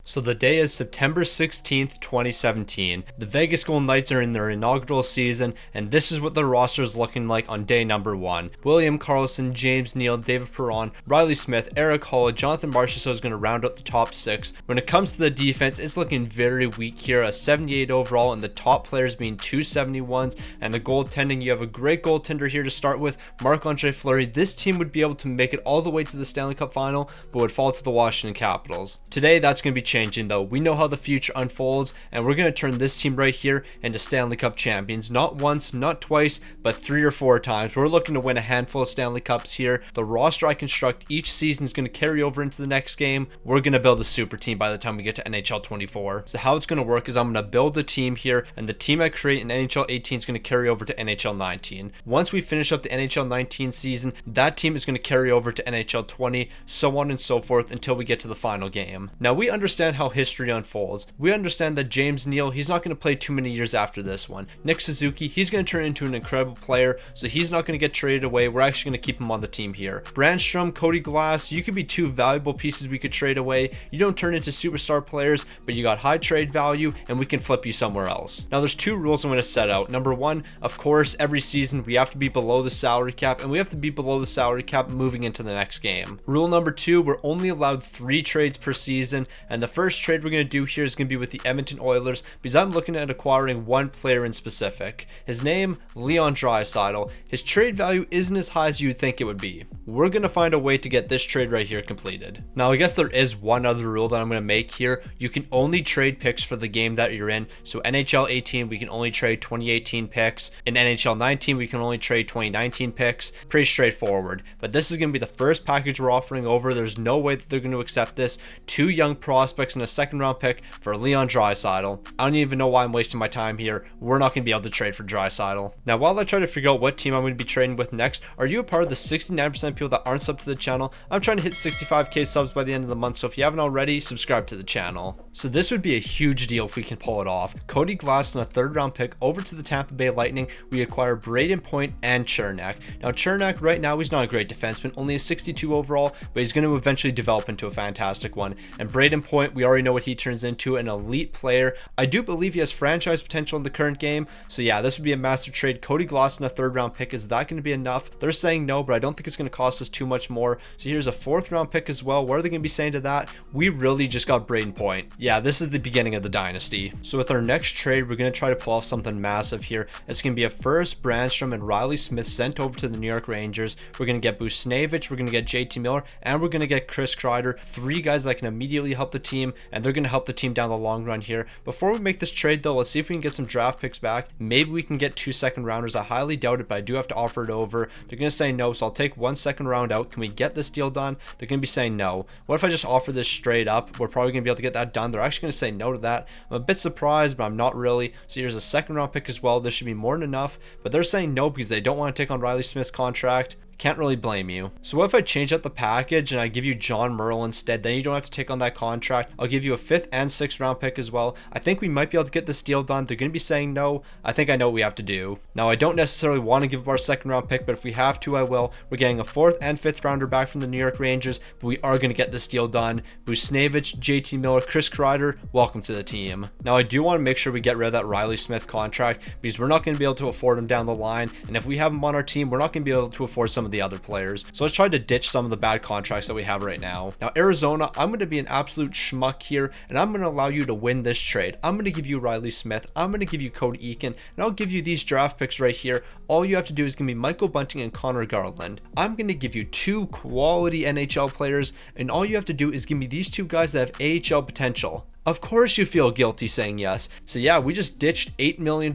So the day is September 16th, 2017. The Vegas Golden Knights are in their inaugural season, and this is what their roster is looking like on day number 1. William Karlsson, James Neal, David Perron, Riley Smith, Eric Hall, Jonathan Marchessault is going to round out the top 6. When it comes to the defense, it's looking very weak here. A 78 overall, and the top players being 271s. And the goaltending, you have a great goaltender here to start with, Marc-Andre Fleury. This team would be able to make it all the way to the Stanley Cup final, but would fall to the Washington Capitals. Today, that's going to be changing though. We know how the future unfolds, and we're going to turn this team right here into Stanley Cup champions. Not once, not twice, but 3 or 4 times. We're looking to win a handful of Stanley Cups here. The roster I construct each season is going to carry over into the next game. We're going to build a super team by the time we get to NHL 24. So how it's going to work is I'm going to build a team here, and the team I create in NHL 18 is going to carry over to NHL 19. Once we finish up the NHL 19 season, that team is going to carry over to NHL 20, so on and so forth until we get to the final game. Now we understand how history unfolds. We understand that James Neal, he's not going to play too many years after this one. Nick Suzuki, he's going to turn into an incredible player, so he's not going to get traded away. We're actually going to keep him on the team here. Brandstrom, Cody Glass, you could be 2 valuable pieces we could trade away. You don't turn into superstar players, but you got high trade value, and we can flip you somewhere else. Now there's 2 rules I'm going to set out. Number 1, of course, every season we have to be below the salary cap, and we have to be below the salary cap moving into the next game. Rule number 2, we're only allowed 3 trades per season, and the first trade we're going to do here is going to be with the Edmonton Oilers, because I'm looking at acquiring one player in specific. His name, Leon Draisaitl. His trade value isn't as high as you'd think it would be. We're going to find a way to get this trade right here completed. Now I guess there is one other rule that I'm going to make here. You can only trade picks for the game that you're in. So NHL 18 we can only trade 2018 picks. In NHL 19 we can only trade 2019 picks. Pretty straightforward. But this is going to be the first package we're offering over. There's no way that they're going to accept this. 2 young prospects and a second round pick for Leon Draisaitl. I don't even know why I'm wasting my time here. We're not going to be able to trade for Draisaitl. Now while I try to figure out what team I'm going to be trading with next, are you a part of the 69% of people that aren't subbed to the channel? I'm trying to hit 65k subs by the end of the month, so if you haven't already, subscribe to the channel. So this would be a huge deal if we can pull it off. Cody Glass and a 3rd round pick over to the Tampa Bay Lightning. We acquire Braden Point and Chernak. Now Chernak right now, he's not a great defenseman, only a 62 overall, but he's going to eventually develop into a fantastic one. And Braden Point, we already know what he turns into, an elite player. I do believe he has franchise potential in the current game, so yeah, this would be a massive trade. Cody Glass and a 3rd round pick, is that going to be enough? They're saying no, but I don't think it's going to cost us too much more. So here's a 4th round pick as well. What are they going to be saying to that? We really just got Braden Point. Yeah, this is the beginning of the dynasty. So with our next trade, we're going to try to pull off something massive here. It's going to be a first Brandstrom and Riley Smith sent over to the New York Rangers. We're going to get Buchnevich, we're going to get JT Miller, and we're going to get Chris Kreider. 3 guys that can immediately help the team, and they're going to help the team down the long run here. Before we make this trade though, let's see if we can get some draft picks back. Maybe we can get 2 second rounders. I highly doubt it, but I do have to offer it over. They're going to say no, so I'll take 1 second round out. Can we get this deal done? They're going to be saying no. What if I just offer this straight up? We're probably going to be able to get that done. They're actually going to say no to that. I'm a bit surprised, but I'm not really. So here's a 2nd round pick as well. This should be more than enough, but they're saying no because they don't want to take on Riley Smith's contract. Can't really blame you. So what if I change out the package and I give you John Merle instead? Then you don't have to take on that contract. I'll give you a 5th and 6th round pick as well. I think we might be able to get this deal done. They're going to be saying no. I think I know what we have to do. Now I don't necessarily want to give up our 2nd round pick, but if we have to, I will. We're getting a 4th and 5th rounder back from the New York Rangers, but we are going to get this deal done. Buchnevich, JT Miller, Chris Kreider, welcome to the team. Now I do want to make sure we get rid of that Riley Smith contract because we're not going to be able to afford him down the line, and if we have him on our team, we're not going to be able to afford some of the other players. So let's try to ditch some of the bad contracts that we have right now. Now Arizona, I'm going to be an absolute schmuck here, and I'm going to allow you to win this trade. I'm going to give you Riley Smith, I'm going to give you Cody Eakin, and I'll give you these draft picks right here. All you have to do is give me Michael Bunting and Connor Garland. I'm going to give you 2 quality NHL players, and all you have to do is give me these 2 guys that have AHL potential. Of course you feel guilty saying yes. So yeah, we just ditched $8 million.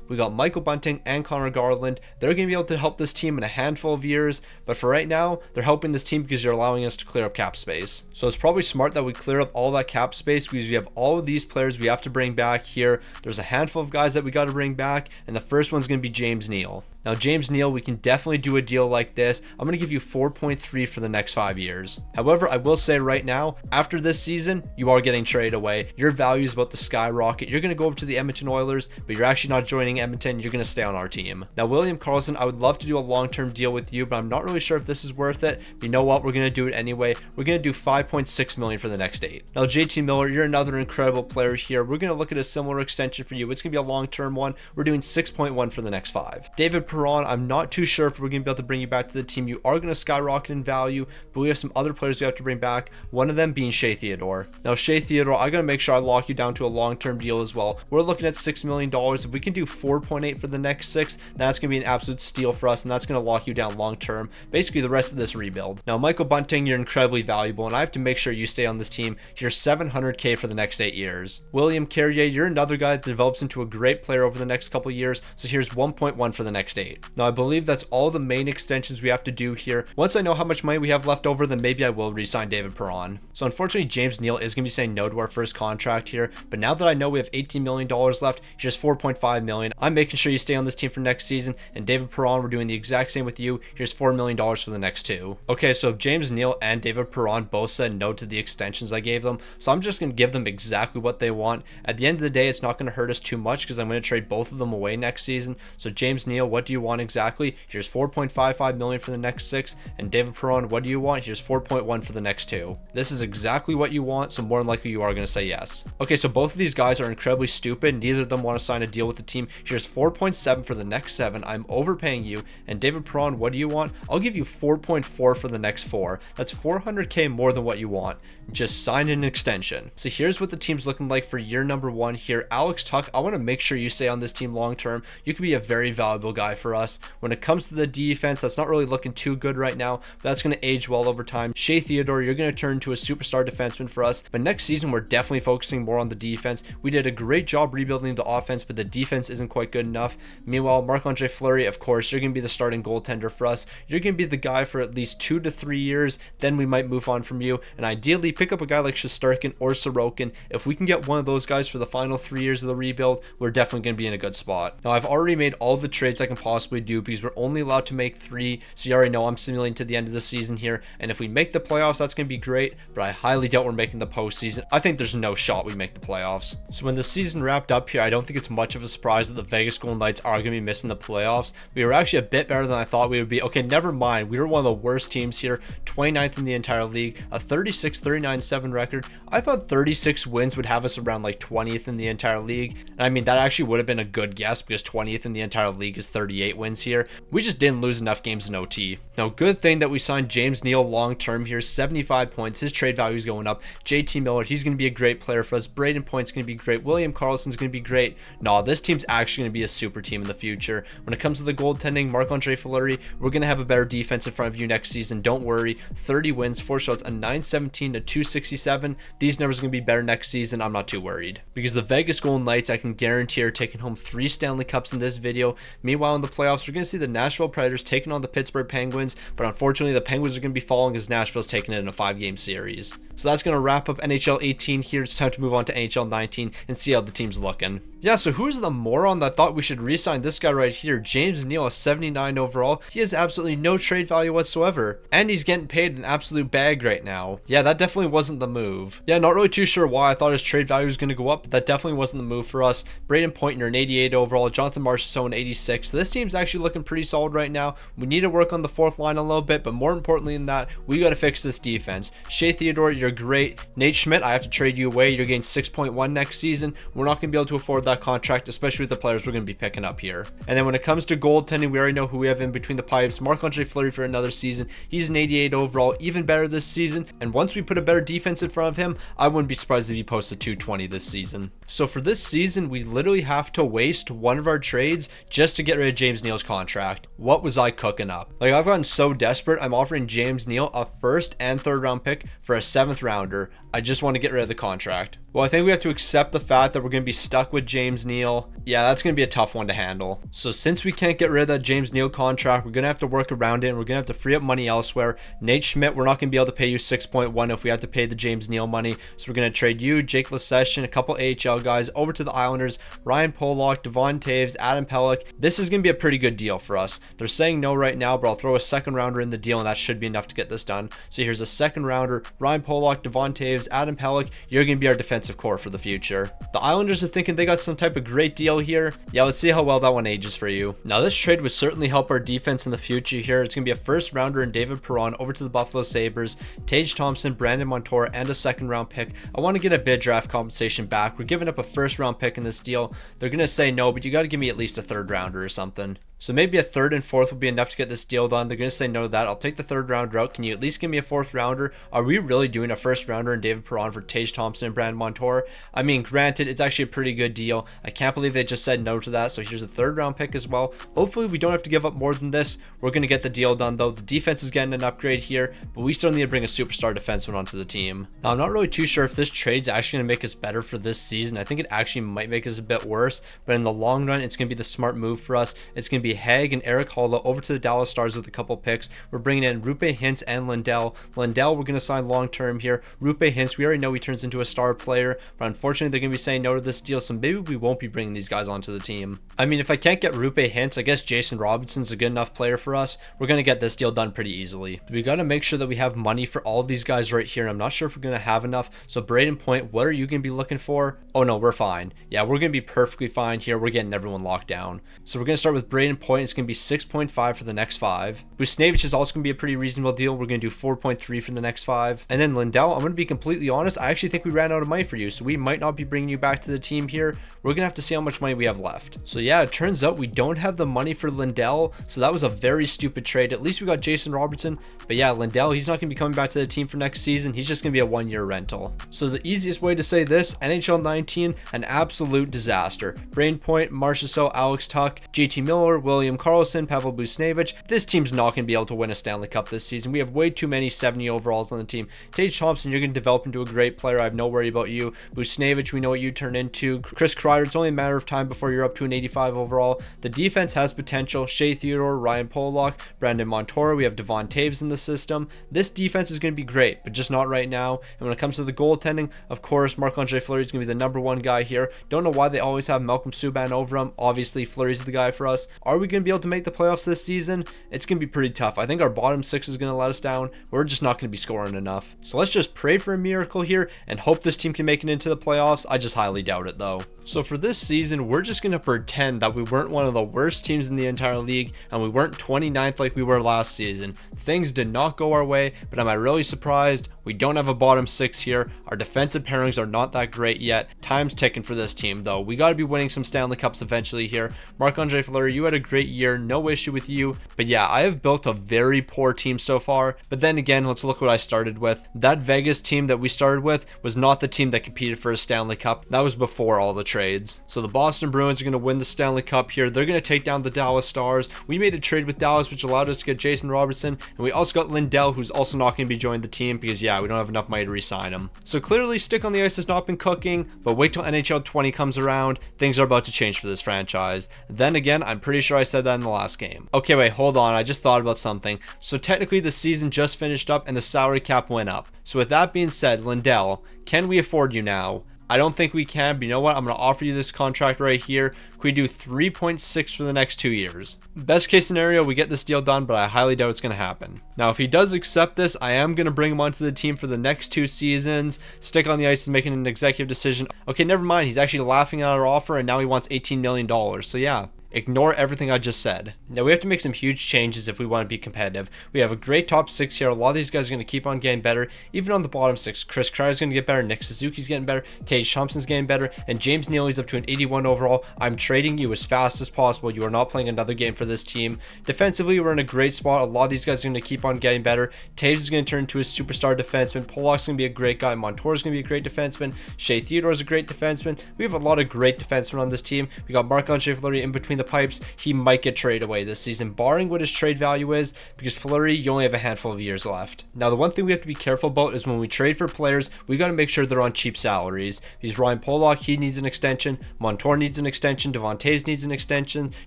We got Michael Bunting and Connor Garland. They're going to be able to help this team in a handful of years, but for right now, they're helping this team because they're allowing us to clear up cap space. So it's probably smart that we clear up all that cap space because we have all of these players we have to bring back here. There's a handful of guys that we got to bring back, and the first one's going to be James Neal. Now, James Neal, we can definitely do a deal like this. I'm going to give you 4.3 for the next 5 years. However, I will say right now, after this season, you are getting traded away. Your value is about to skyrocket. You're going to go over to the Edmonton Oilers, but you're actually not joining Edmonton. You're going to stay on our team. Now, William Karlsson, I would love to do a long-term deal with you, but I'm not really sure if this is worth it. But you know what? We're going to do it anyway. We're going to do $5.6 million for the next 8. Now, JT Miller, you're another incredible player here. We're going to look at a similar extension for you. It's going to be a long-term one. We're doing 6.1 for the next 5. David Perron, I'm not too sure if we're going to be able to bring you back to the team. You are going to skyrocket in value, but we have some other players we have to bring back, one of them being Shea Theodore. Now, Shea Theodore, I got to make sure I lock you down to a long-term deal as well. We're looking at $6 million. If we can do 4.8 for the next 6, that's going to be an absolute steal for us, and that's going to lock you down long-term, basically the rest of this rebuild. Now, Michael Bunting, you're incredibly valuable, and I have to make sure you stay on this team. Here's $700K for the next 8 years. William Carrier, you're another guy that develops into a great player over the next couple years, so here's 1.1 for the next 8. Now, I believe that's all the main extensions we have to do here. Once I know how much money we have left over, then maybe I will re-sign David Perron. So unfortunately, James Neal is going to be saying no to our first contract here, but now that I know we have $18 million left, here's $4.5 million. I'm making sure you stay on this team for next season, and David Perron, we're doing the exact same with you. Here's $4 million for the next 2. Okay, so James Neal and David Perron both said no to the extensions I gave them, so I'm just going to give them exactly what they want. At the end of the day, it's not going to hurt us too much because I'm going to trade both of them away next season. So James Neal, what do you want exactly? Here's $4.55 million for the next 6, and David Perron, what do you want? Here's 4.1 for the next 2. This is exactly what you want, so more than likely you are going to say yes. Okay, so both of these guys are incredibly stupid. Neither of them want to sign a deal with the team. Here's 4.7 for the next 7. I'm overpaying you. And David Perron, what do you want? I'll give you 4.4 for the next 4. That's $400K more than what you want. Just sign an extension. So here's what the team's looking like for year number 1 here. Alex Tuck, I want to make sure you stay on this team long term. You could be a very valuable guy for us. When it comes to the defense, that's not really looking too good right now, but that's going to age well over time. Shea Theodore, you're going to turn into a superstar defenseman for us, but next season we're definitely focusing more on the defense. We did a great job rebuilding the offense, but the defense isn't quite good enough. Meanwhile, Marc-Andre Fleury, of course, you're going to be the starting goaltender for us. You're going to be the guy for at least 2 to 3 years, then we might move on from you, and ideally pick up a guy like Shesterkin or Sorokin. If we can get one of those guys for the final 3 years of the rebuild, we're definitely going to be in a good spot. Now, I've already made all the trades I can possibly do because we're only allowed to make 3, so you already know I'm simulating to the end of the season here, and if we make the playoffs, that's going to be great, but I highly doubt we're making the postseason. I think there's no shot we make the playoffs. So when the season wrapped up here, I don't think it's much of a surprise that the Vegas Golden Knights are going to be missing the playoffs. We were actually a bit better than I thought we would be. Okay, never mind. We were one of the worst teams here, 29th in the entire league, a 36-39-7 record. I thought 36 wins would have us around like 20th in the entire league. And I mean, that actually would have been a good guess because 20th in the entire league is 38 wins here. We just didn't lose enough games in OT. Now, good thing that we signed James Neal long term here, 75 points. His trade value is going up. JT Miller, he's going to be a great player for us. Braden Point's going to be great. William Karlsson's going to be great. No, this team's actually going to be a super team in the future. When it comes to the goaltending, Marc-Andre Fleury, we're going to have a better defense in front of you next season. Don't worry. 30 wins, 4 shots, a 917 to 267. These numbers are going to be better next season. I'm not too worried. Because the Vegas Golden Knights, I can guarantee, are taking home 3 Stanley Cups in this video. Meanwhile, in the playoffs, we're going to see the Nashville Predators taking on the Pittsburgh Penguins, but unfortunately, the Penguins are going to be falling as Nashville's taking it in a 5-game series. So that's going to wrap up NHL 18 here. It's time to move on to NHL 19 and see how the team's looking. Yeah, so who's the moron that thought we should re-sign this guy right here? James Neal, a 79 overall. He has absolutely no trade value whatsoever, and he's getting paid an absolute bag right now. Yeah, that definitely wasn't the move. Yeah, not really too sure why. I thought his trade value was going to go up, but that definitely wasn't the move for us. Braden Point, an 88 overall. Jonathan Marchessault, an 86. So this team's actually looking pretty solid right now. We need to work on the 4th line a little bit, but more importantly than that, we got to fix this defense. Shea Theodore, you're great. Nate Schmidt, I have to trade you away. You're getting 6.1 next season. We're not going to be able to afford that contract, especially with the players we're going to be picking up here. And then when it comes to goaltending, we already know who we have in between the pipes. Marc-Andre Fleury for another season. He's an 88 overall, even better this season. And once we put a better defense in front of him, I wouldn't be surprised if he posts a 220 this season. So for this season, we literally have to waste one of our trades just to get rid of James Neal's contract. What was I cooking up? Like, I've gotten so desperate, I'm offering James Neal a 1st and 3rd round pick for a 7th rounder. I just want to get rid of the contract. Well, I think we have to accept the fact that we're going to be stuck with James Neal. Yeah, that's going to be a tough one to handle. So since we can't get rid of that James Neal contract, we're going to have to work around it, and we're going to have to free up money elsewhere. Nate Schmidt, we're not going to be able to pay you 6.1 if we have to pay the James Neal money. So we're going to trade you, Jake LeSession, a couple AHL guys over to the Islanders, Ryan Pollock, Devon Taves, Adam Pelech. This is going to be a pretty good deal for us. They're saying no right now, but I'll throw a second rounder in the deal, and that should be enough to get this done. So here's a second rounder, Ryan Pollock, Devon Taves, Adam Pelech. You're going to be our defensive core for the future. The Islanders are thinking they got some type of great deal here. Yeah, let's see how well that one ages for you. Now, this trade would certainly help our defense in the future here. It's going to be a first rounder in David Perron over to the Buffalo Sabres, Tage Thompson, Brandon Montour, and a second round pick. I want to get a bid draft compensation back. We're giving up a first round pick in this deal. They're going to say no, but you got to give me at least a third rounder or something. So maybe a third and fourth will be enough to get this deal done. They're going to say no to that. I'll take the third round route. Can you at least give me a fourth rounder? Are we really doing a first rounder in David Perron for Tage Thompson and Brandon Montour? I mean, granted, it's actually a pretty good deal. I can't believe they just said no to that. So here's a third round pick as well. Hopefully we don't have to give up more than this. We're going to get the deal done though. The defense is getting an upgrade here, but we still need to bring a superstar defenseman onto the team. Now, I'm not really too sure if this trade's actually going to make us better for this season. I think it actually might make us a bit worse, but in the long run, it's going to be the smart move for us. It's going to be Haig and Eric Holla over to the Dallas Stars with a couple picks. We're bringing in Rupe Hintz and Lindell. Lindell, we're going to sign long term here. Rupe Hintz, we already know he turns into a star player, but unfortunately, they're going to be saying no to this deal, so maybe we won't be bringing these guys onto the team. I mean, if I can't get Rupe Hintz, I guess Jason Robinson's a good enough player for us. We're going to get this deal done pretty easily. We got to make sure that we have money for all these guys right here. I'm not sure if we're going to have enough. So Braden Point, what are you going to be looking for? Oh no, we're fine. Yeah, we're going to be perfectly fine here. We're getting everyone locked down. So we're going to start with Braden Point. It's going to be 6.5 for the next 5. Busnevich is also going to be a pretty reasonable deal. We're going to do 4.3 for the next 5. And then Lindell, I'm going to be completely honest. I actually think we ran out of money for you, so we might not be bringing you back to the team here. We're going to have to see how much money we have left. So yeah, it turns out we don't have the money for Lindell, so that was a very stupid trade. At least we got Jason Robertson, but yeah, Lindell, he's not going to be coming back to the team for next season. He's just going to be a 1-year rental. So the easiest way to say this, NHL 19, an absolute disaster. Brain Point, Marchessault, Alex Tuch, JT Miller, William Karlsson, Pavel Busnevich. This team's not going to be able to win a Stanley Cup this season. We have way too many 70 overalls on the team. Tage Thompson, you're going to develop into a great player. I have no worry about you. Busnevich, we know what you turn into. Chris Kreider, it's only a matter of time before you're up to an 85 overall. The defense has potential. Shea Theodore, Ryan Pollock, Brandon Montour. We have Devon Taves in the system. This defense is going to be great, but just not right now. And when it comes to the goaltending, of course, Marc-Andre Fleury is going to be the number 1 guy here. Don't know why they always have Malcolm Subban over him. Obviously, Fleury's the guy for us. Are we going to be able to make the playoffs this season? It's going to be pretty tough. I think our bottom 6 is going to let us down. We're just not going to be scoring enough. So let's just pray for a miracle here and hope this team can make it into the playoffs. I just highly doubt it though. So for this season, we're just going to pretend that we weren't one of the worst teams in the entire league and we weren't 29th like we were last season. Things did not go our way, but am I really surprised? We don't have a bottom 6 here. Our defensive pairings are not that great yet. Time's ticking for this team though. We got to be winning some Stanley Cups eventually here. Marc-Andre Fleury, you had a great year. No issue with you. But yeah, I have built a very poor team so far. But then again, let's look what I started with. That Vegas team that we started with was not the team that competed for a Stanley Cup. That was before all the trades. So the Boston Bruins are going to win the Stanley Cup here. They're going to take down the Dallas Stars. We made a trade with Dallas, which allowed us to get Jason Robertson. And we also got Lindell, who's also not going to be joining the team because, yeah, we don't have enough money to re-sign him. So clearly, stick on the ice has not been cooking, but wait till NHL 20 comes around. Things are about to change for this franchise. Then again, I'm pretty sure I said that in the last game. Okay, wait, hold on. I just thought about something. So technically, the season just finished up and the salary cap went up. So with that being said, Lindell, can we afford you now? I don't think we can, but you know what? I'm going to offer you this contract right here. Can we do 3.6 for the next 2 years? Best case scenario, we get this deal done, but I highly doubt it's going to happen. Now, if he does accept this, I am going to bring him onto the team for the next 2 seasons. Stick on the ice and making an executive decision. Okay, never mind. He's actually laughing at our offer, and now he wants $18 million. So yeah. Ignore everything I just said. Now we have to make some huge changes if we want to be competitive. We have a great top 6 here. A lot of these guys are going to keep on getting better. Even on the bottom 6, Chris Kreider's going to get better. Nick Suzuki's getting better. Tage Thompson's getting better. And James Neely's up to an 81 overall. I'm trading you as fast as possible. You are not playing another game for this team. Defensively, we're in a great spot. A lot of these guys are going to keep on getting better. Taves is going to turn into a superstar defenseman. Pollock's going to be a great guy. Montour's going to be a great defenseman. Shea Theodore's a great defenseman. We have a lot of great defensemen on this team. We got Marc-Andre Fleury in between the the pipes, he might get traded away this season, barring what his trade value is, because Fleury, you only have a handful of years left. Now, the one thing we have to be careful about is when we trade for players, we got to make sure they're on cheap salaries. Because Ryan Pollock, he needs an extension, Montour needs an extension, Devon Toews needs an extension,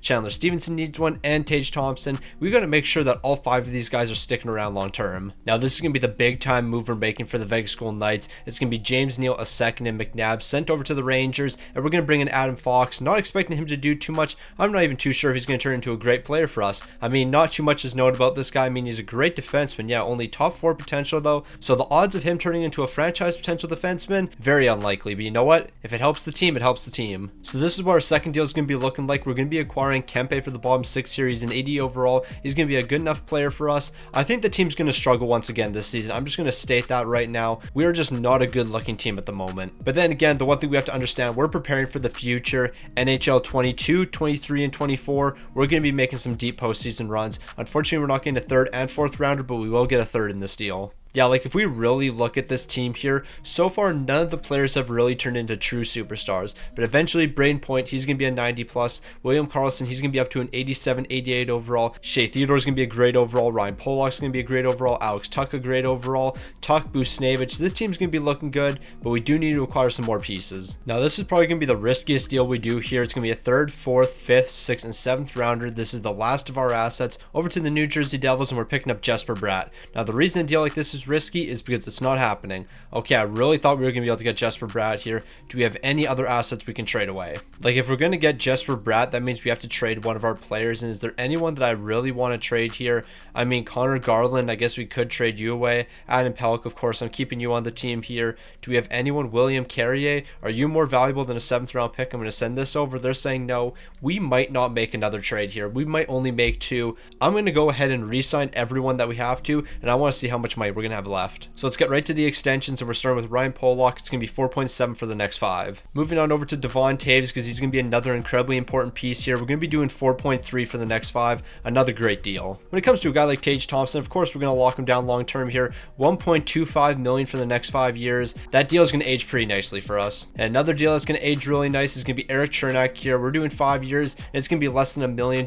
Chandler Stevenson needs one, and Tage Thompson. We got to make sure that all 5 of these guys are sticking around long term. Now, this is going to be the big time move we're making for the Vegas Golden Knights. It's going to be James Neal, a second, and McNabb sent over to the Rangers, and we're going to bring in Adam Fox. Not expecting him to do too much. I'm not even too sure if he's going to turn into a great player for us. I mean, not too much is known about this guy. I mean, he's a great defenseman. Yeah, only top 4 potential though. So the odds of him turning into a franchise potential defenseman, very unlikely. But you know what? If it helps the team, it helps the team. So this is what our second deal is going to be looking like. We're going to be acquiring Kempe for the bottom 6 here. He's an 80 overall. He's going to be a good enough player for us. I think the team's going to struggle once again this season. I'm just going to state that right now. We are just not a good looking team at the moment. But then again, the one thing we have to understand, we're preparing for the future. NHL 22, 23, and 24. We're going to be making some deep postseason runs. Unfortunately, we're not getting a 3rd and 4th rounder, but we will get a 3rd in this deal. Yeah, like if we really look at this team here, so far none of the players have really turned into true superstars. But eventually, Braden Point, he's going to be a 90 plus. William Karlsson, he's going to be up to an 87, 88 overall. Shea Theodore's going to be a great overall. Ryan Pollock's going to be a great overall. Alex Tuch a great overall. Tuch, Buchnevich. This team's going to be looking good, but we do need to acquire some more pieces. Now, this is probably going to be the riskiest deal we do here. It's going to be a 3rd, 4th, 5th, 6th, and 7th rounder. This is the last of our assets. Over to the New Jersey Devils, and we're picking up Jesper Bratt. Now, the reason a deal like this is risky is because it's not happening. Okay, I really thought we were going to be able to get Jesper Bratt here. Do we have any other assets we can trade away? Like, if we're going to get Jesper Bratt, that means we have to trade one of our players. And is there anyone that I really want to trade here? I mean, Connor Garland, I guess we could trade you away. Adam Pelech, of course, I'm keeping you on the team here. Do we have anyone? William Carrier, are you more valuable than a 7th round pick? I'm going to send this over. They're saying no. We might not make another trade here. We might only make 2. I'm going to go ahead and re-sign everyone that we have to, and I want to see how much money we're going to have left. So let's get right to the extensions, and we're starting with Ryan Pollock. It's going to be 4.7 for the next 5. Moving on over to Devon Toews, because he's going to be another incredibly important piece here. We're going to be doing 4.3 for the next 5. Another great deal. When it comes to a guy like Tage Thompson, of course, we're going to lock him down long term here. 1.25 million for the next 5 years. That deal is going to age pretty nicely for us. And another deal that's going to age really nice is going to be Eric Chernak here. We're doing 5 years, and it's going to be less than $1 million.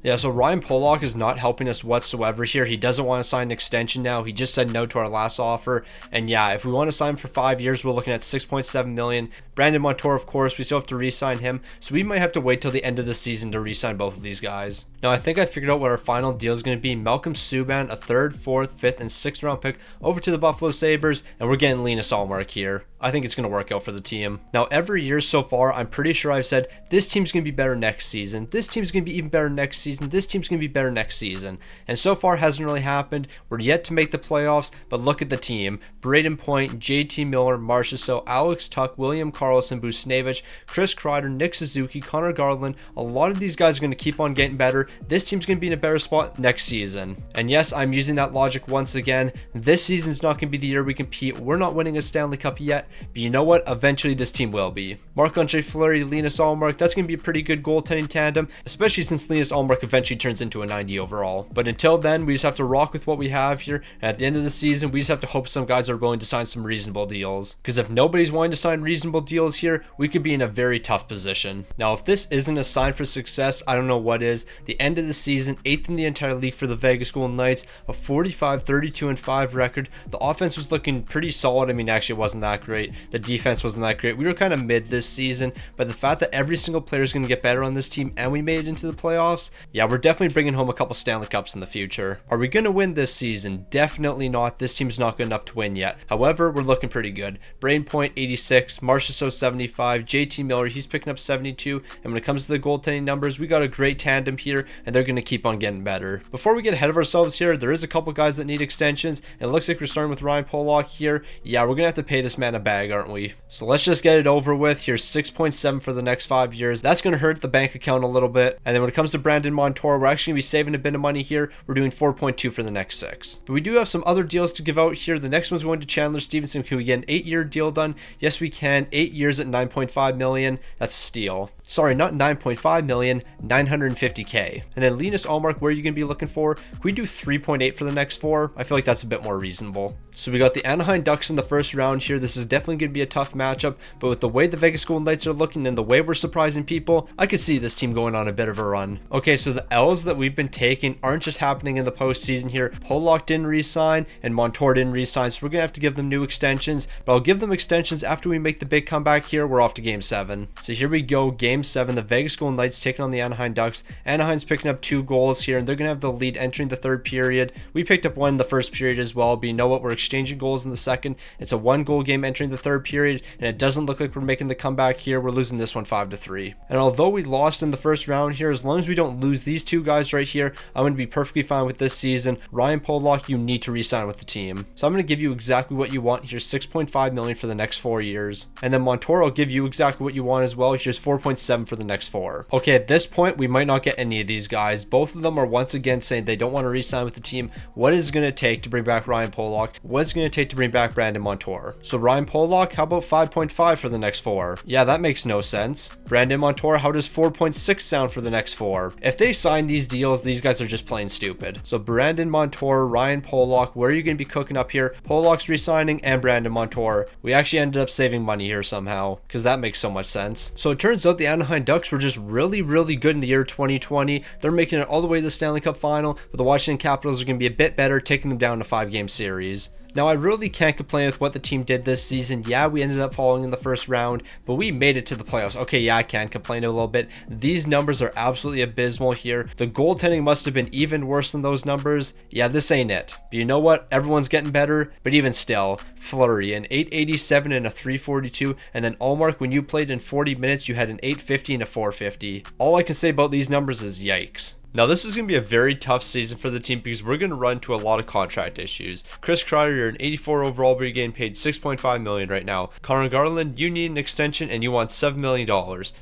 Yeah, so Ryan Pollock is not helping us whatsoever here. He doesn't want to sign an extension now. He just said no to our last offer. And yeah, if we want to sign for 5 years, we're looking at 6.7 million. Brandon Montour, of course, we still have to re-sign him. So we might have to wait till the end of the season to re-sign both of these guys. Now, I think I figured out what our final deal is going to be. Malcolm Subban, a 3rd, 4th, 5th, and 6th round pick over to the Buffalo Sabres. And we're getting Linus Ullmark here. I think it's going to work out for the team. Now, every year so far, I'm pretty sure I've said, this team's going to be better next season. This team's going to be even better next season. This team's going to be better next season. And so far, hasn't really happened. We're yet to make the playoffs, but look at the team. Braden Point, JT Miller, Marchessault, Alex Tuch, William Karlsson, Buchnevich, Chris Kreider, Nick Suzuki, Connor Garland. A lot of these guys are going to keep on getting better. This team's going to be in a better spot next season. And yes, I'm using that logic once again. This season's not going to be the year we compete. We're not winning a Stanley Cup yet, but you know what? Eventually this team will be. Marc-Andre Fleury, Linus Ullmark, that's going to be a pretty good goaltending tandem, especially since Linus Ullmark eventually turns into a 90 overall. But until then, we just have to rock with what we have here. And at the end of the season, we just have to hope some guys are willing to sign some reasonable deals. Because if nobody's willing to sign reasonable deals here, we could be in a very tough position. Now, if this isn't a sign for success, I don't know what is. The end of the season, 8th in the entire league for the Vegas Golden Knights, a 45, 32, and 5 record. The offense was looking pretty solid. I mean, actually, it wasn't that great. The defense wasn't that great. We were kind of mid this season, but the fact that every single player is going to get better on this team and we made it into the playoffs, yeah, we're definitely bringing home a couple Stanley Cups in the future. Are we going to win this season? Definitely not. This team's not good enough to win yet. However, we're looking pretty good. Brain Point 86, Marchessault 75, JT Miller, he's picking up 72, and when it comes to the goaltending numbers, we got a great tandem here, and they're going to keep on getting better. Before we get ahead of ourselves here, there is a couple guys that need extensions, and it looks like we're starting with Ryan Pollock here. Yeah, we're going to have to pay this man a bag, aren't we? So let's just get it over with. Here's 6.7 for the next 5 years. That's going to hurt the bank account a little bit. And then when it comes to Brandon Montour, we're actually going to be saving a bit of money here. We're doing 4.2 for the next 6. But we do have some other deals to give out here. The next one's going to Chandler Stevenson. Can we get an 8-year deal done? Yes, we can. 8 years at 9.5 million. That's a steal. Sorry, not 9.5 million, 950K. And then Linus Allmark, where are you going to be looking for? Can we do 3.8 for the next 4? I feel like that's a bit more reasonable. So we got the Anaheim Ducks in the first round here. This is definitely going to be a tough matchup, but with the way the Vegas Golden Knights are looking and the way we're surprising people, I could see this team going on a bit of a run. Okay, so the L's that we've been taking aren't just happening in the postseason here. Pollock didn't re-sign and Montour didn't re-sign, so we're going to have to give them new extensions, but I'll give them extensions after we make the big comeback here. We're off to Game 7. So here we go, Game 7. The Vegas Golden Knights taking on the Anaheim Ducks. Anaheim's picking up 2 goals here, and they're going to have the lead entering the third period. We picked up 1 in the first period as well, but you know what? We're exchanging goals in the second. It's a 1-goal game entering the third period, and it doesn't look like we're making the comeback here. We're losing this one 5-3. And although we lost in the first round here, as long as we don't lose these 2 guys right here, I'm going to be perfectly fine with this season. Ryan Pollock, you need to re-sign with the team. So I'm going to give you exactly what you want. Here's $6.5 million for the next 4 years. And then Montour, I'll give you exactly what you want as well. Here's $4.7 for the next 4. Okay, at this point, we might not get any of these guys. Both of them are once again saying they don't want to re-sign with the team. What is it going to take to bring back Ryan Pollock? What's it going to take to bring back Brandon Montour? So Ryan Pollock, how about 5.5 for the next 4? Yeah, that makes no sense. Brandon Montour, how does 4.6 sound for the next 4? If they sign these deals, these guys are just plain stupid. So Brandon Montour, Ryan Pollock, where are you going to be cooking up here? Pollock's re-signing and Brandon Montour. We actually ended up saving money here somehow, because that makes so much sense. So it turns out the Anaheim Ducks were just really good in the year 2020. They're making it all the way to the Stanley Cup final, but the Washington Capitals are going to be a bit better, taking them down to 5-game series. Now, I really can't complain with what the team did this season. Yeah, we ended up falling in the first round, but we made it to the playoffs. Okay, yeah, I can complain a little bit. These numbers are absolutely abysmal here. The goaltending must have been even worse than those numbers. Yeah, this ain't it. But you know what? Everyone's getting better, but even still, Fleury, an 887 and a 342, and then Allmark, when you played in 40 minutes, you had an 850 and a 450. All I can say about these numbers is yikes. Now, this is going to be a very tough season for the team because we're going to run into a lot of contract issues. Chris Kreider, you're an 84 overall, but you're getting paid $6.5 million right now. Connor Garland, you need an extension and you want $7 million.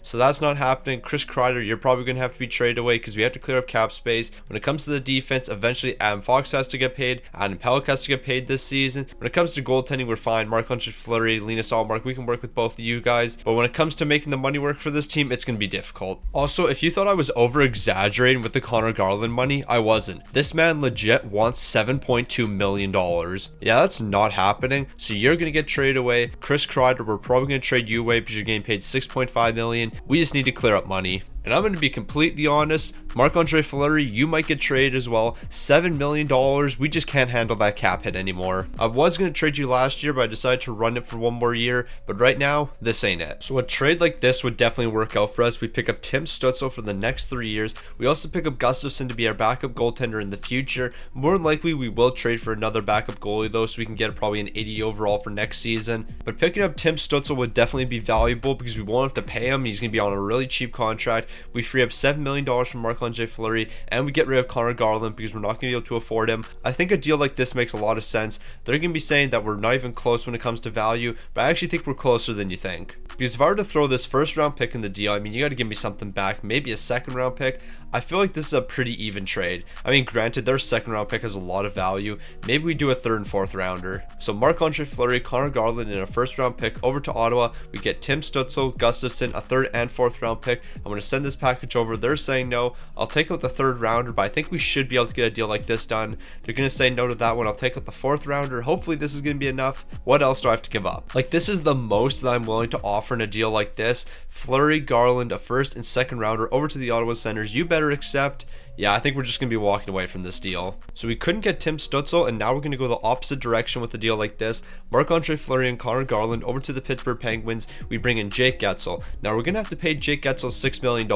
So that's not happening. Chris Kreider, you're probably going to have to be traded away because we have to clear up cap space. When it comes to the defense, eventually Adam Fox has to get paid. Adam Pelech has to get paid this season. When it comes to goaltending, we're fine. Marc-Andre Fleury, Linus Allmark, we can work with both of you guys. But when it comes to making the money work for this team, it's going to be difficult. Also, if you thought I was over-exaggerating with the Connor Garland money, I wasn't. This man legit wants $7.2 million. Yeah, that's not happening. So you're going to get traded away. Chris Kreider, we're probably going to trade you away because you're getting paid $6.5 million. We just need to clear up money. And I'm going to be completely honest, Marc-Andre Fleury, you might get traded as well. $7 million, we just can't handle that cap hit anymore. I was going to trade you last year, but I decided to run it for 1 more year. But right now, this ain't it. So a trade like this would definitely work out for us. We pick up Tim Stützle for the next 3 years. We also pick up Gustafsson to be our backup goaltender in the future. More than likely, we will trade for another backup goalie though, so we can get probably an 80 overall for next season. But picking up Tim Stützle would definitely be valuable because we won't have to pay him. He's going to be on a really cheap contract. We free up $7 million from Marc-Andre Fleury, and we get rid of Connor Garland because we're not going to be able to afford him. I think a deal like this makes a lot of sense. They're going to be saying that we're not even close when it comes to value, but I actually think we're closer than you think. Because if I were to throw this first round pick in the deal, I mean, you got to give me something back, maybe a second round pick. I feel like this is a pretty even trade. I mean, granted, their second round pick has a lot of value. Maybe we do a third and fourth rounder. So Marc-Andre Fleury, Connor Garland, and a first round pick over to Ottawa. We get Tim Stützle, Gustafsson, a third and fourth round pick. I'm going to send this package over. They're saying no. I'll take out the third rounder, but I think we should be able to get a deal like this done. They're going to say no to that one. I'll take out the fourth rounder. Hopefully this is going to be enough. What else do I have to give up? Like, this is the most that I'm willing to offer in a deal like this. Fleury, Garland, a first and second rounder over to the Ottawa Senators. You better accept. Yeah, I think we're just going to be walking away from this deal. So we couldn't get Tim Stützle, and now we're going to go the opposite direction with a deal like this. Marc-Andre Fleury and Connor Garland over to the Pittsburgh Penguins. We bring in Jake Guentzel. Now we're going to have to pay Jake Guentzel $6 million.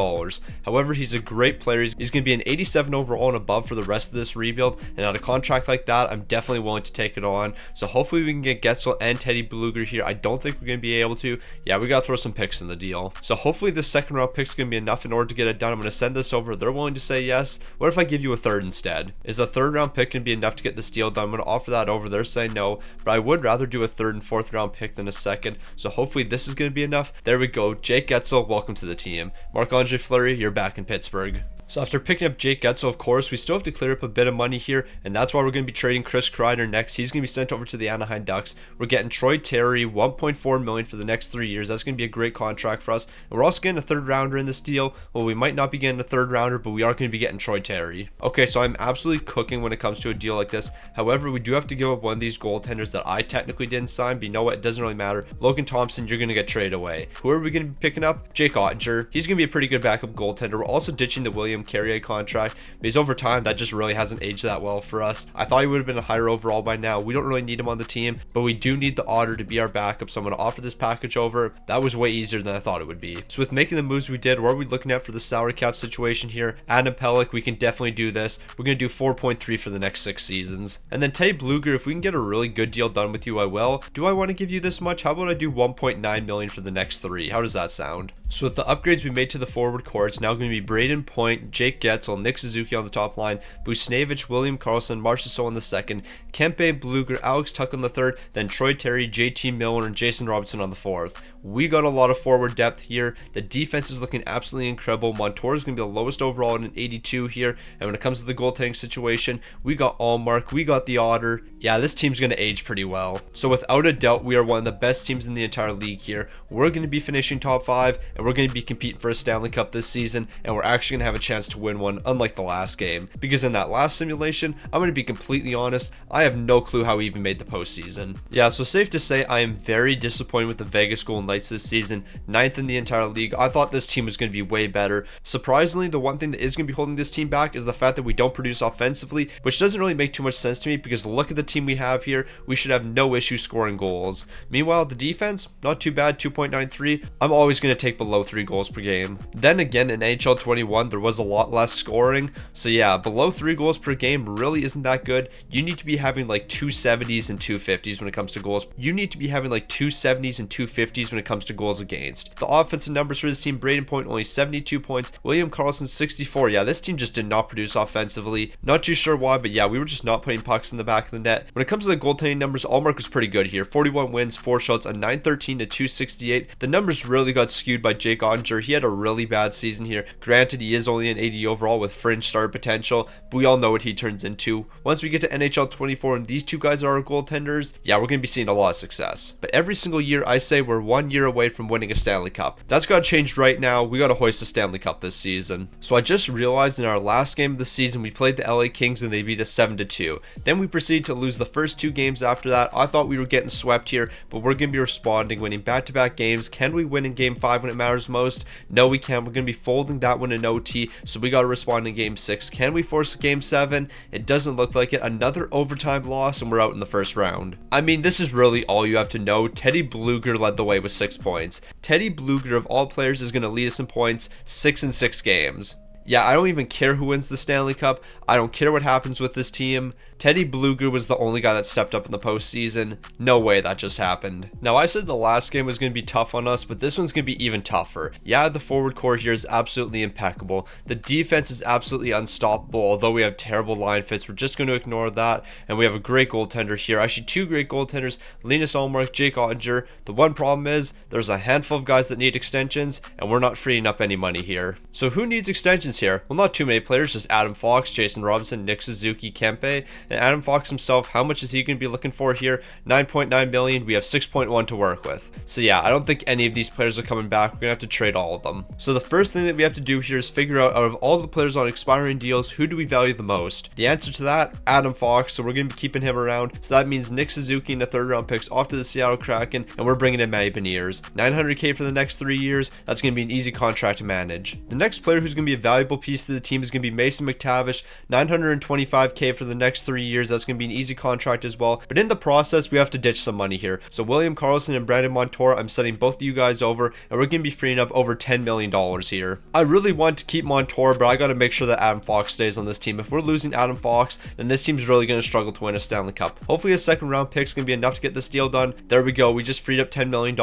However, he's a great player. He's going to be an 87 overall and above for the rest of this rebuild. And on a contract like that, I'm definitely willing to take it on. So hopefully we can get Guentzel and Teddy Blueger here. I don't think we're going to be able to. Yeah, we got to throw some picks in the deal. So hopefully this second round pick is going to be enough in order to get it done. I'm going to send this over. They're willing to say yes. What if I give you a third instead? Is the third round pick going to be enough to get this deal done? I'm going to offer that over. They're saying no, but I would rather do a third and fourth round pick than a second. So hopefully this is going to be enough. There we go. Jake Guentzel, welcome to the team. Marc-Andre Fleury, you're back in Pittsburgh. So after picking up Jake Getzel, of course, we still have to clear up a bit of money here, and that's why we're going to be trading Chris Kreider next. He's going to be sent over to the Anaheim Ducks. We're getting Troy Terry, $1.4 million for the next 3 years. That's going to be a great contract for us. And we're also getting a third rounder in this deal. Well, we might not be getting a third rounder, but we are going to be getting Troy Terry. Okay, so I'm absolutely cooking when it comes to a deal like this. However, we do have to give up one of these goaltenders that I technically didn't sign, but you know what? It doesn't really matter. Logan Thompson, you're going to get traded away. Who are we going to be picking up? Jake Ottinger. He's going to be a pretty good backup goaltender. We're also ditching the William Carrier contract, because over time, that just really hasn't aged that well for us. I thought he would have been a higher overall by now. We don't really need him on the team, but we do need the Otter to be our backup, so I'm going to offer this package over. That was way easier than I thought it would be. So with making the moves we did, what are we looking at for the salary cap situation here? Adam Pelech, we can definitely do this. We're going to do 4.3 for the next 6 seasons. And then Teddy Bluger, if we can get a really good deal done with you, I will. Do I want to give you this much? How about I do 1.9 million for the next 3? How does that sound? So with the upgrades we made to the forward core, it's now going to be Braden Point, Jake Getzel, Nick Suzuki on the top line, Buchnevich, William Karlsson, Marchessault on the second, Kempe, Bluger, Alex Tuch on the third, then Troy Terry, JT Miller, and Jason Robertson on the fourth. We got a lot of forward depth here. The defense is looking absolutely incredible. Montour is going to be the lowest overall at an 82 here. And when it comes to the goaltending situation, we got Allmark, we got the Otter. Yeah, this team's going to age pretty well. So without a doubt, we are one of the best teams in the entire league here. We're going to be finishing top 5, and we're going to be competing for a Stanley Cup this season, and we're actually going to have a chance to win one, unlike the last game. Because in that last simulation, I'm going to be completely honest, I have no clue how we even made the postseason. Yeah, so safe to say, I am very disappointed with the Vegas Golden Knights this season. 9th in the entire league. I thought this team was going to be way better. Surprisingly, the one thing that is going to be holding this team back is the fact that we don't produce offensively, which doesn't really make too much sense to me, because look at the team we have here. We should have no issue scoring goals. Meanwhile, the defense, not too bad, 2.93. I'm always going to take below 3 goals per game. Then again, in NHL 21, there was a lot less scoring. So yeah, below 3 goals per game really isn't that good. You need to be having like 270s and 250s when it comes to goals. You need to be having like 270s and 250s when it comes to goals against. The offensive numbers for this team: Braden Point only 72 points, William Karlsson 64. Yeah, this team just did not produce offensively. Not too sure why, but yeah, we were just not putting pucks in the back of the net. When it comes to the goaltending numbers, Allmark was pretty good here. 41 wins, 4 shots, a 913 to 268. The numbers really got skewed by Jake Ottinger. He had a really bad season here. Granted, he is only an 80 overall with fringe star potential, but we all know what he turns into. Once we get to NHL 24 and these two guys are our goaltenders, yeah, we're going to be seeing a lot of success. But every single year, I say we're 1 year away from winning a Stanley Cup. That's got to change right now. We got to hoist the Stanley Cup this season. So I just realized in our last game of the season, we played the LA Kings and they beat us 7-2. Then we proceeded to lose the first 2 games after that. I thought we were getting swept here, but we're going to be responding, winning back-to-back games. Can we win in game 5 when it matters most? No, we can't. We're going to be folding that one in OT, so we got to respond in game 6. Can we force game 7? It doesn't look like it. Another overtime loss, and we're out in the first round. I mean, this is really all you have to know. Teddy Bluger led the way with 6 points. Teddy Bluger, of all players, is going to lead us in points, 6 in 6 games. Yeah, I don't even care who wins the Stanley Cup. I don't care what happens with this team. Teddy Bluger was the only guy that stepped up in the postseason. No way that just happened. Now, I said the last game was going to be tough on us, but this one's going to be even tougher. Yeah, the forward core here is absolutely impeccable. The defense is absolutely unstoppable, although we have terrible line fits. We're just going to ignore that, and we have a great goaltender here. Actually, 2 great goaltenders, Linus Ullmark, Jake Ottinger. The one problem is there's a handful of guys that need extensions, and we're not freeing up any money here. So who needs extensions here? Well, not too many players, just Adam Fox, Jason Robinson, Nick Suzuki, Kempe, and Adam Fox himself. How much is he going to be looking for here? 9.9 million. We have 6.1 to work with. So yeah, I don't think any of these players are coming back. We're going to have to trade all of them. So the first thing that we have to do here is figure out of all the players on expiring deals, who do we value the most? The answer to that, Adam Fox. So we're going to be keeping him around. So that means Nick Suzuki and the 3rd round picks off to the Seattle Kraken, and we're bringing in Matty Beniers. 900K for the next 3 years. That's going to be an easy contract to manage. The next player who's going to be a valuable piece to the team is going to be Mason McTavish. 925K for the next 3 years. That's going to be an easy contract as well. But in the process, we have to ditch some money here. So William Karlsson and Brandon Montour, I'm sending both of you guys over, and we're going to be freeing up over $10 million here. I really want to keep Montour, but I got to make sure that Adam Fox stays on this team. If we're losing Adam Fox, then this team's really going to struggle to win a Stanley Cup. Hopefully a 2nd round pick is going to be enough to get this deal done. There we go. We just freed up $10 million,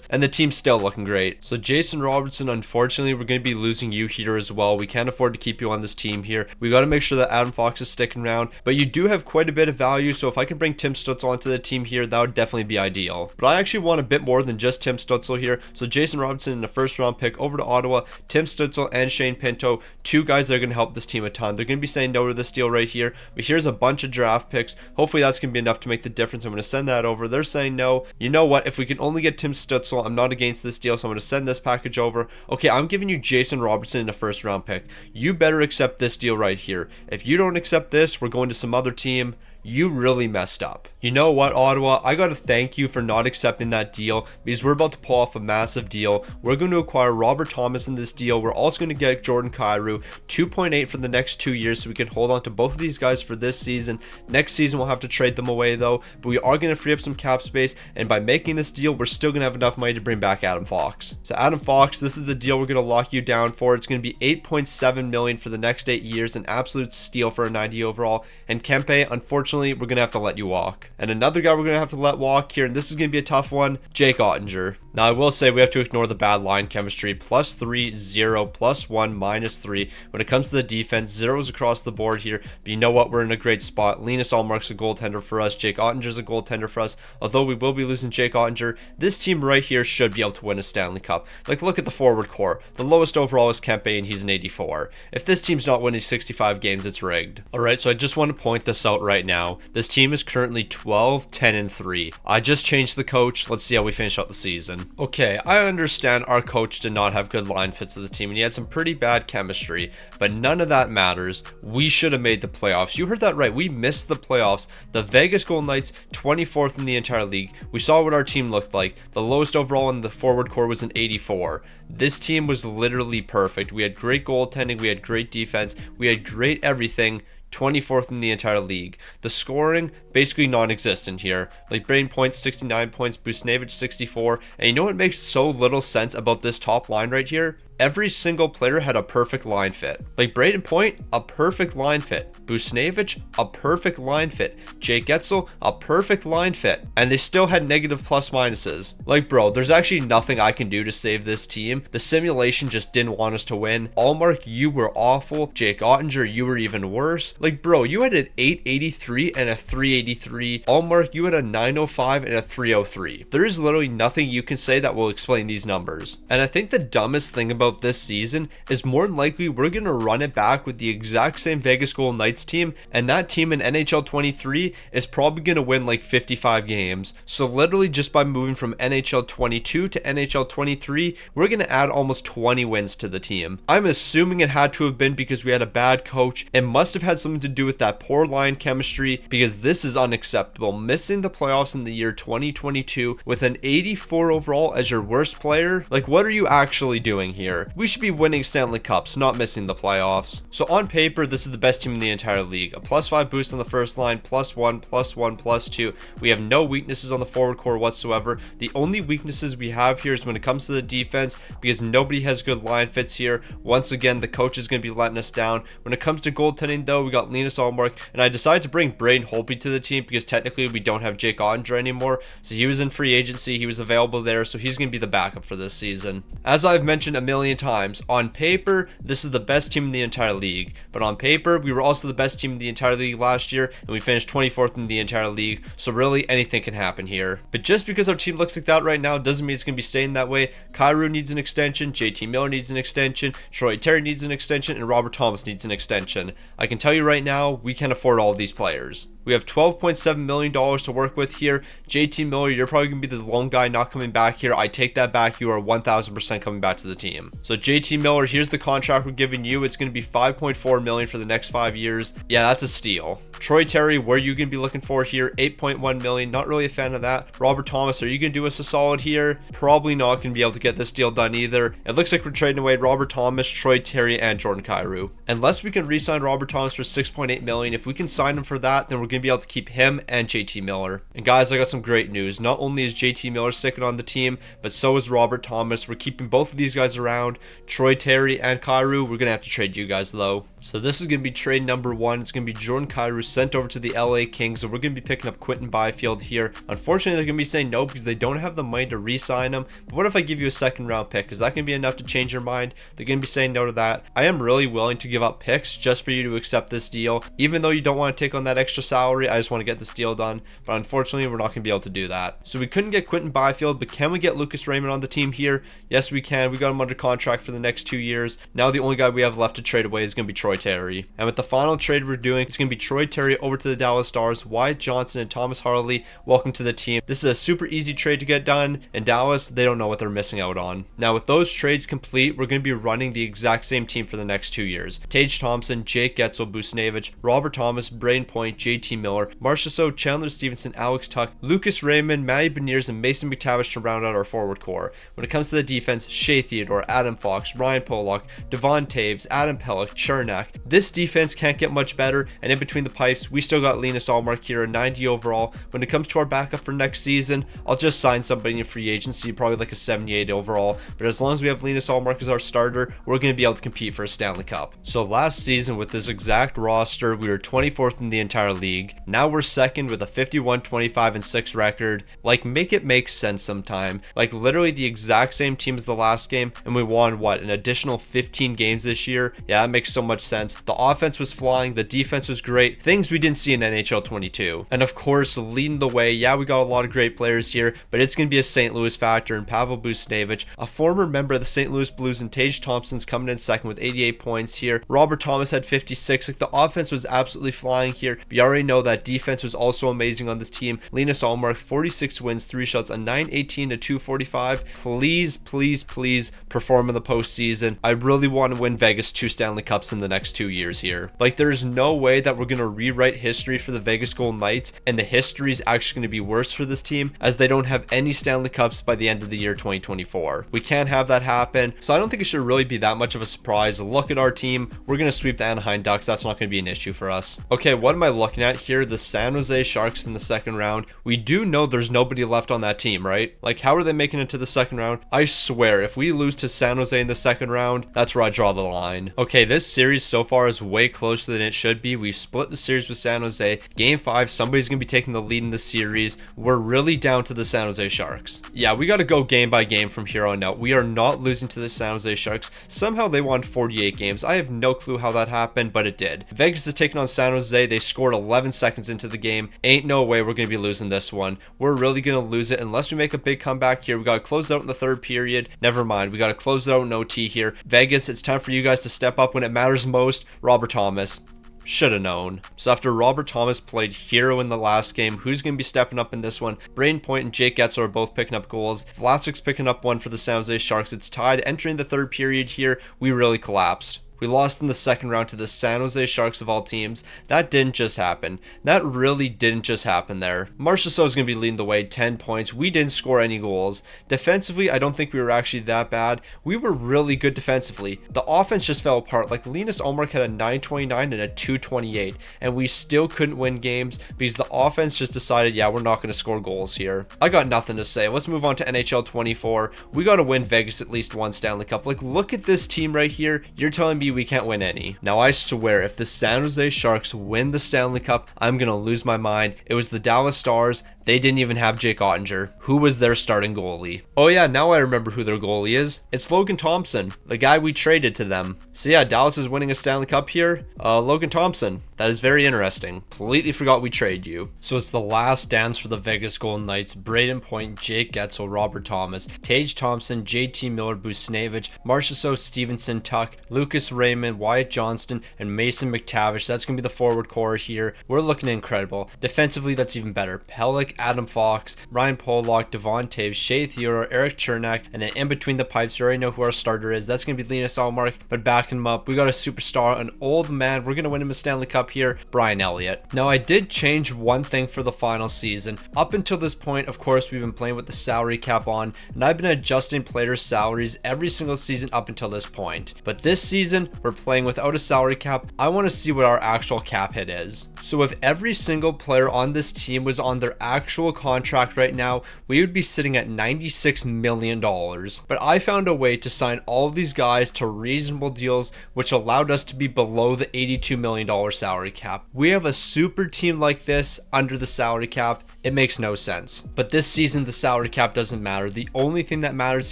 and the team's still looking great. So Jason Robertson, unfortunately, we're going to be losing you here as well. We can't can't afford to keep you on this team here. We got to make sure that Adam Fox is sticking around, but you do have quite a bit of value, so if I can bring Tim Stützle onto the team here, that would definitely be ideal. But I actually want a bit more than just Tim Stützle here, so Jason Robertson in the first round pick over to Ottawa, Tim Stützle and Shane Pinto, two guys that are going to help this team a ton. They're going to be saying no to this deal right here, but here's a bunch of draft picks. Hopefully that's going to be enough to make the difference. I'm going to send that over. They're saying no. You know what? If we can only get Tim Stützle, I'm not against this deal, so I'm going to send this package over. Okay, I'm giving you Jason Robertson in a first round pick. You better accept this deal right here. If you don't accept this, we're going to some other team. You really messed up. You know what, Ottawa? I got to thank you for not accepting that deal, because we're about to pull off a massive deal. We're going to acquire Robert Thomas in this deal. We're also going to get Jordan Kyrou, 2.8 for the next 2 years, so we can hold on to both of these guys for this season. Next season, we'll have to trade them away, though, but we are going to free up some cap space, and by making this deal, we're still going to have enough money to bring back Adam Fox. So Adam Fox, this is the deal we're going to lock you down for. It's going to be $8.7 million for the next 8 years, an absolute steal for a 90 overall. And Kempe, unfortunately, we're going to have to let you walk. And another guy we're going to have to let walk here, and this is going to be a tough one, Jake Ottinger. Now, I will say we have to ignore the bad line chemistry. +3, 0, +1, -3. When it comes to the defense, zeros across the board here. But you know what? We're in a great spot. Linus Ullmark's a goaltender for us. Jake Ottinger's a goaltender for us. Although we will be losing Jake Ottinger, this team right here should be able to win a Stanley Cup. Like, look at the forward core. The lowest overall is Kempe, and he's an 84. If this team's not winning 65 games, it's rigged. Alright, so I just want to point this out right now. This team is currently 12, 10, and 3. I just changed the coach. Let's see how we finish out the season. Okay, I understand our coach did not have good line fits with the team, and he had some pretty bad chemistry, but none of that matters. We should have made the playoffs. You heard that right. We missed the playoffs. The Vegas Golden Knights, 24th in the entire league. We saw what our team looked like. The lowest overall in the forward core was an 84. This team was literally perfect. We had great goaltending. We had great defense. We had great everything. 24th in the entire league. The scoring, basically non-existent here. Like Braden points, 69 points, Buchnevich 64. And you know what makes so little sense about this top line right here? Every single player had a perfect line fit. Like Braden Point, a perfect line fit. Buchnevich, a perfect line fit. Jake Guentzel, a perfect line fit. And they still had negative plus minuses. Like, bro, there's actually nothing I can do to save this team. The simulation just didn't want us to win. Ullmark, you were awful. Jake Ottinger, you were even worse. Like, bro, you had an 883 and a 383. Ullmark, you had a 905 and a 303. There is literally nothing you can say that will explain these numbers. And I think the dumbest thing about this season is more than likely we're going to run it back with the exact same Vegas Golden Knights team, and that team in NHL 23 is probably going to win like 55 games. So literally just by moving from NHL 22 to NHL 23, we're going to add almost 20 wins to the team. I'm assuming it had to have been because we had a bad coach. It must have had something to do with that poor line chemistry, because this is unacceptable. Missing the playoffs in the year 2022 with an 84 overall as your worst player, like, what are you actually doing here? We should be winning Stanley Cups, not missing the playoffs. So on paper, this is the best team in the entire league. A +5 boost on the first line, +1, +1, +2. We have no weaknesses on the forward core whatsoever. The only weaknesses we have here is when it comes to the defense, because nobody has good line fits here. Once again, the coach is going to be letting us down. When it comes to goaltending, though, we got Linus Ullmark, and I decided to bring Braden Holtby to the team because technically we don't have Jake Ottinger anymore. So he was in free agency, he was available there, so he's going to be the backup for this season. As I've mentioned a million times, on paper, this is the best team in the entire league. But on paper, we were also the best team in the entire league last year, and we finished 24th in the entire league. So really, anything can happen here. But just because our team looks like that right now doesn't mean it's going to be staying that way. Kyrou needs an extension, JT Miller needs an extension, Troy Terry needs an extension, and Robert Thomas needs an extension. I can tell you right now, we can't afford all of these players. We have $12.7 million to work with here. JT Miller, you're probably going to be the lone guy not coming back here. I take that back. You are 1000% coming back to the team. So JT Miller, here's the contract we're giving you. It's going to be $5.4 million for the next 5 years. Yeah, that's a steal. Troy Terry, where are you going to be looking for here? $8.1 million. Not really a fan of that. Robert Thomas, are you going to do us a solid here? Probably not going to be able to get this deal done either. It looks like we're trading away Robert Thomas, Troy Terry, and Jordan Kyrou. Unless we can re-sign Robert Thomas for $6.8 million. If we can sign him for that, then we're going to be able to keep him and JT Miller. And guys, I got some great news. Not only is JT Miller sticking on the team, but so is Robert Thomas. We're keeping both of these guys around. round. Troy Terry and Kyrou, we're going to have to trade you guys though. So this is going to be trade number 1. It's going to be Jordan Kyrou sent over to the LA Kings, and we're going to be picking up Quinton Byfield here. Unfortunately, they're going to be saying no because they don't have the money to re-sign him. But what if I give you a second round pick? Is that going to be enough to change your mind? They're going to be saying no to that. I am really willing to give up picks just for you to accept this deal. Even though you don't want to take on that extra salary, I just want to get this deal done. But unfortunately, we're not going to be able to do that. So we couldn't get Quinton Byfield, but can we get Lucas Raymond on the team here? Yes, we can. We got him under contract for the next 2 years. Now the only guy we have left to trade away is going to be Troy Terry. And with the final trade we're doing, it's going to be Troy Terry over to the Dallas Stars, Wyatt Johnson and Thomas Harley. Welcome to the team. This is a super easy trade to get done, and Dallas, they don't know what they're missing out on. Now with those trades complete, we're going to be running the exact same team for the next 2 years. Tage Thompson, Jake Getzel, Busnevich, Robert Thomas, Braden Point, JT Miller, Marchessault, Chandler Stevenson, Alex Tuck, Lucas Raymond, Matty Beniers, and Mason McTavish to round out our forward core. When it comes to the defense, Shea Theodore, Adam Fox, Ryan Pollock, Devon Taves, Adam Pellick, Chernak. This defense can't get much better, and in between the pipes, we still got Linus Ullmark here, a 90 overall. When it comes to our backup for next season, I'll just sign somebody in free agency, probably like a 78 overall. But as long as we have Linus Ullmark as our starter, we're going to be able to compete for a Stanley Cup. So last season with this exact roster, we were 24th in the entire league. Now we're second with a 51, 25, and 6 record. Like, make it make sense sometime. Like, literally the exact same team as the last game, and we won, what, an additional 15 games this year? Yeah, that makes so much sense. The offense was flying, the defense was great, things we didn't see in NHL 22. And of course, leading the way, yeah, we got a lot of great players here, but it's going to be a St. Louis factor, and Pavel Busnevich, a former member of the St. Louis Blues, and Tage Thompson's coming in second with 88 points here. Robert Thomas had 56. Like, the offense was absolutely flying here. We already know that defense was also amazing on this team. Linus Ullmark, 46 wins, 3 shots, a 918 to 245. Please, please, please perform in the postseason. I really want to win Vegas 2 Stanley Cups in the next 2 years here. Like, there's no way that we're going to rewrite history for the Vegas Golden Knights, and the history is actually going to be worse for this team as they don't have any Stanley Cups by the end of the year 2024. We can't have that happen, so I don't think it should really be that much of a surprise. Look at our team. We're going to sweep the Anaheim Ducks. That's not going to be an issue for us. Okay, what am I looking at here? The San Jose Sharks in the second round. We do know there's nobody left on that team, right? Like, how are they making it to the second round? I swear, if we lose to San Jose in the second round, that's where I draw the line. Okay, this series so far is way closer than it should be. We split the series with San Jose. Game 5, somebody's going to be taking the lead in the series. We're really down to the San Jose Sharks. Yeah, we got to go game by game from here on out. We are not losing to the San Jose Sharks. Somehow they won 48 games. I have no clue how that happened, but it did. Vegas is taking on San Jose. They scored 11 seconds into the game. Ain't no way we're going to be losing this one. We're really going to lose it unless we make a big comeback here. We got to close it out in the third period. Never mind. We got to close it out in OT here. Vegas, it's time for you guys to step up when it matters most. Robert Thomas. Should have known. So after Robert Thomas played hero in the last game, who's going to be stepping up in this one? Braden Point and Jake Getzel are both picking up goals. Vlasic's picking up one for the San Jose Sharks. It's tied. Entering the third period here, we really collapsed. We lost in the second round to the San Jose Sharks of all teams. That didn't just happen. That really didn't just happen there. Marchessault is going to be leading the way, 10 points. We didn't score any goals. Defensively, I don't think we were actually that bad. We were really good defensively. The offense just fell apart. Like, Linus Ullmark had a 929 and a 228, and we still couldn't win games because the offense just decided, yeah, we're not going to score goals here. I got nothing to say. Let's move on to NHL 24. We got to win Vegas at least 1 Stanley Cup. Like, look at this team right here. You're telling me we can't win any. Now, I swear, if the San Jose Sharks win the Stanley Cup, I'm gonna lose my mind. It was the Dallas Stars. They didn't even have Jake Ottinger, who was their starting goalie. Oh yeah, now I remember who their goalie is. It's Logan Thompson, the guy we traded to them. So yeah, Dallas is winning a Stanley Cup here. Logan Thompson. That is very interesting. Completely forgot we traded you. So it's the last dance for the Vegas Golden Knights. Braden Point, Jake Getzel, Robert Thomas, Tage Thompson, JT Miller, Busnevich, Marchessault, Stevenson, Tuck, Lucas Raymond, Wyatt Johnston, and Mason McTavish. That's going to be the forward core here. We're looking incredible. Defensively, that's even better. Pellick, Adam Fox, Ryan Pollock, Devon Taves, Shea Theodore, Eric Chernak, and then in between the pipes, you already know who our starter is. That's going to be Linus Ullmark, but backing him up, we got a superstar, an old man. We're going to win him a Stanley Cup here, Brian Elliott. Now, I did change one thing for the final season. Up until this point, of course, we've been playing with the salary cap on, and I've been adjusting players' salaries every single season up until this point. But this season, we're playing without a salary cap. I want to see what our actual cap hit is. So if every single player on this team was on their actual actual contract right now, we would be sitting at $96 million. But I found a way to sign all of these guys to reasonable deals, which allowed us to be below the $82 million salary cap. We have a super team like this under the salary cap. It makes no sense. But this season, the salary cap doesn't matter. The only thing that matters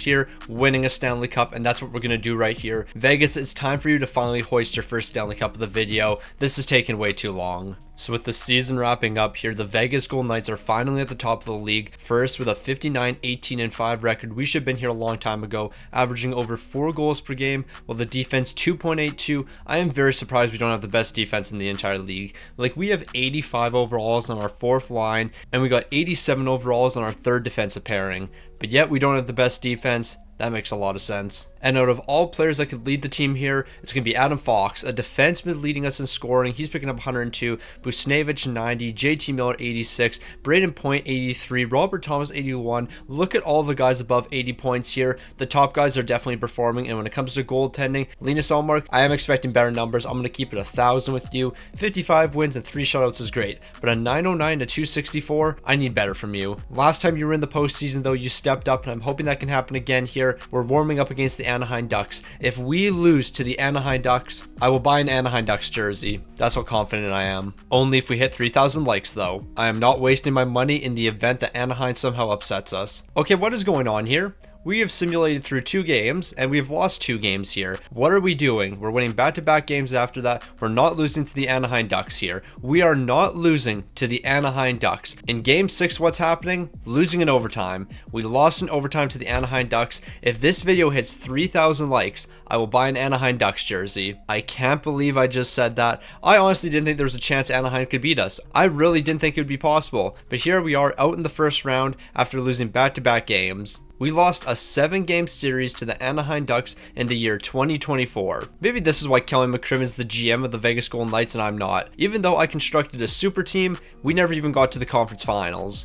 here, winning a Stanley Cup, and that's what we're going to do right here. Vegas, it's time for you to finally hoist your first Stanley Cup of the video. This has taken way too long. So with the season wrapping up here, the Vegas Golden Knights are finally at the top of the league, first with a 59-18-5 record. We should have been here a long time ago, averaging over 4 goals per game, while the defense 2.82. I am very surprised we don't have the best defense in the entire league. Like, we have 85 overalls on our fourth line, and we got 87 overalls on our third defensive pairing. But yet we don't have the best defense. That makes a lot of sense. And out of all players that could lead the team here, it's going to be Adam Fox, a defenseman leading us in scoring. He's picking up 102, Buchnevich 90, JT Miller 86, Braden Point 83, Robert Thomas 81. Look at all the guys above 80 points here. The top guys are definitely performing, and when it comes to goaltending, Linus Ullmark, I am expecting better numbers. I'm going to keep it 1,000 with you. 55 wins and 3 shutouts is great, but a 909 to 264, I need better from you. Last time you were in the postseason, though, you stepped up, and I'm hoping that can happen again here. We're warming up against the Anaheim Ducks. If we lose to the Anaheim Ducks, I will buy an Anaheim Ducks jersey. That's how confident I am. Only if we hit 3,000 likes, though. I am not wasting my money in the event that Anaheim somehow upsets us. Okay, what is going on here? We have simulated through 2 games, and we've lost 2 games here. What are we doing? We're winning back-to-back games after that. We're not losing to the Anaheim Ducks here. We are not losing to the Anaheim Ducks. In Game 6, what's happening? Losing in overtime. We lost in overtime to the Anaheim Ducks. If this video hits 3,000 likes, I will buy an Anaheim Ducks jersey. I can't believe I just said that. I honestly didn't think there was a chance Anaheim could beat us. I really didn't think it would be possible. But here we are out in the first round after losing back-to-back games. We lost a 7-game series to the Anaheim Ducks in the year 2024. Maybe this is why Kelly McCrimmon is the GM of the Vegas Golden Knights and I'm not. Even though I constructed a super team, we never even got to the conference finals.